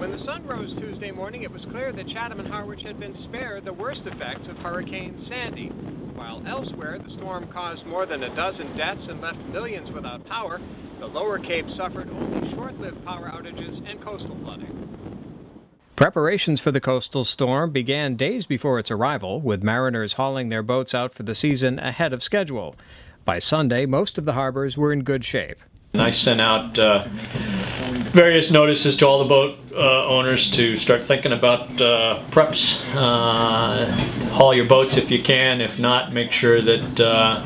When the sun rose Tuesday morning, it was clear that Chatham and Harwich had been spared the worst effects of Hurricane Sandy. While elsewhere, the storm caused more than a dozen deaths and left millions without power, the Lower Cape suffered only short-lived power outages and coastal flooding. Preparations for the coastal storm began days before its arrival, with mariners hauling their boats out for the season ahead of schedule. By Sunday, most of the harbors were in good shape. I sent out various notices to all the boat owners to start thinking about preps. Haul your boats if you can. If not, make sure that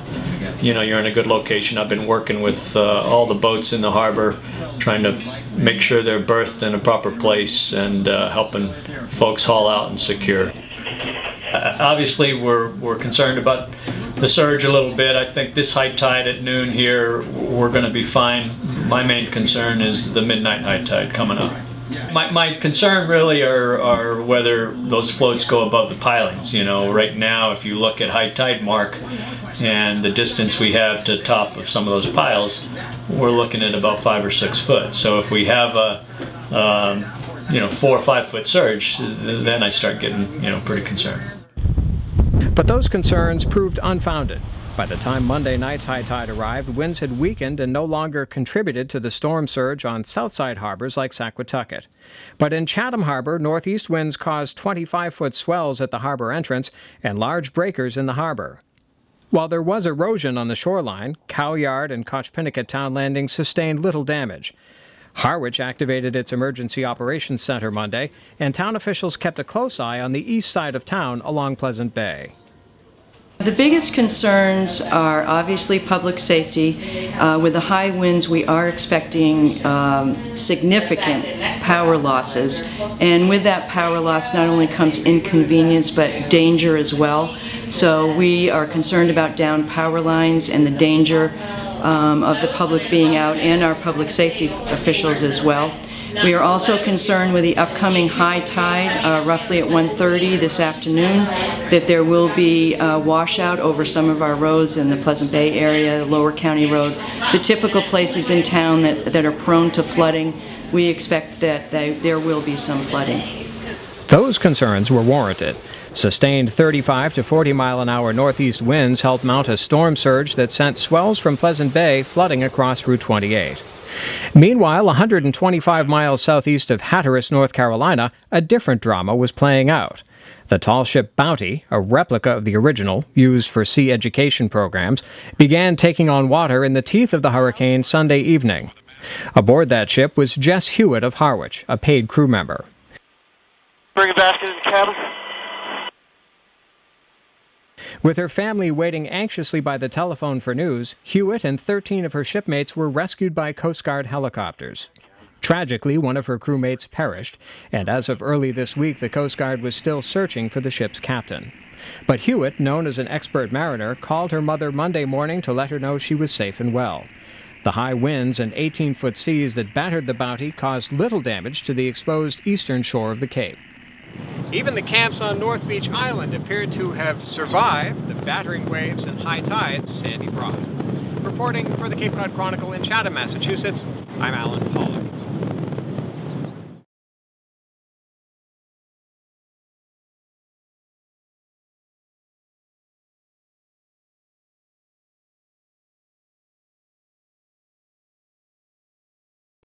you're in a good location. I've been working with all the boats in the harbor, trying to make sure they're berthed in a proper place and helping folks haul out and secure. Obviously, we're concerned about the surge a little bit. I think this high tide at noon here, we're going to be fine. My main concern is the midnight high tide coming up. My concern really are whether those floats go above the pilings. You know, right now, if you look at high tide mark and the distance we have to top of some of those piles, we're looking at about 5 or 6 foot. So if we have a 4 or 5 foot surge, then I start getting pretty concerned. But those concerns proved unfounded. By the time Monday night's high tide arrived, winds had weakened and no longer contributed to the storm surge on Southside harbors like Saquatucket. But in Chatham Harbor, northeast winds caused 25-foot swells at the harbor entrance and large breakers in the harbor. While there was erosion on the shoreline, Cowyard and Cochpinicket Town Landing sustained little damage. Harwich activated its Emergency Operations Center Monday, and town officials kept a close eye on the east side of town along Pleasant Bay. The biggest concerns are obviously public safety. With the high winds, we are expecting significant power losses. And with that power loss not only comes inconvenience, but danger as well. So we are concerned about downed power lines and the danger of the public being out, and our public safety officials as well. We are also concerned with the upcoming high tide, roughly at 1:30 this afternoon, that there will be a washout over some of our roads in the Pleasant Bay area, Lower County Road, the typical places in town that are prone to flooding. We expect that there will be some flooding. Those concerns were warranted. Sustained 35 to 40-mile-an-hour northeast winds helped mount a storm surge that sent swells from Pleasant Bay flooding across Route 28. Meanwhile, 125 miles southeast of Hatteras, North Carolina, a different drama was playing out. The tall ship Bounty, a replica of the original, used for sea education programs, began taking on water in the teeth of the hurricane Sunday evening. Aboard that ship was Jess Hewitt of Harwich, a paid crew member. Bring a basket in the cabin. With her family waiting anxiously by the telephone for news, Hewitt and 13 of her shipmates were rescued by Coast Guard helicopters. Tragically, one of her crewmates perished, and as of early this week, the Coast Guard was still searching for the ship's captain. But Hewitt, known as an expert mariner, called her mother Monday morning to let her know she was safe and well. The high winds and 18-foot seas that battered the Bounty caused little damage to the exposed eastern shore of the Cape. Even the camps on North Beach Island appeared to have survived the battering waves and high tides Sandy brought. Reporting for the Cape Cod Chronicle in Chatham, Massachusetts, I'm Alan Pollock.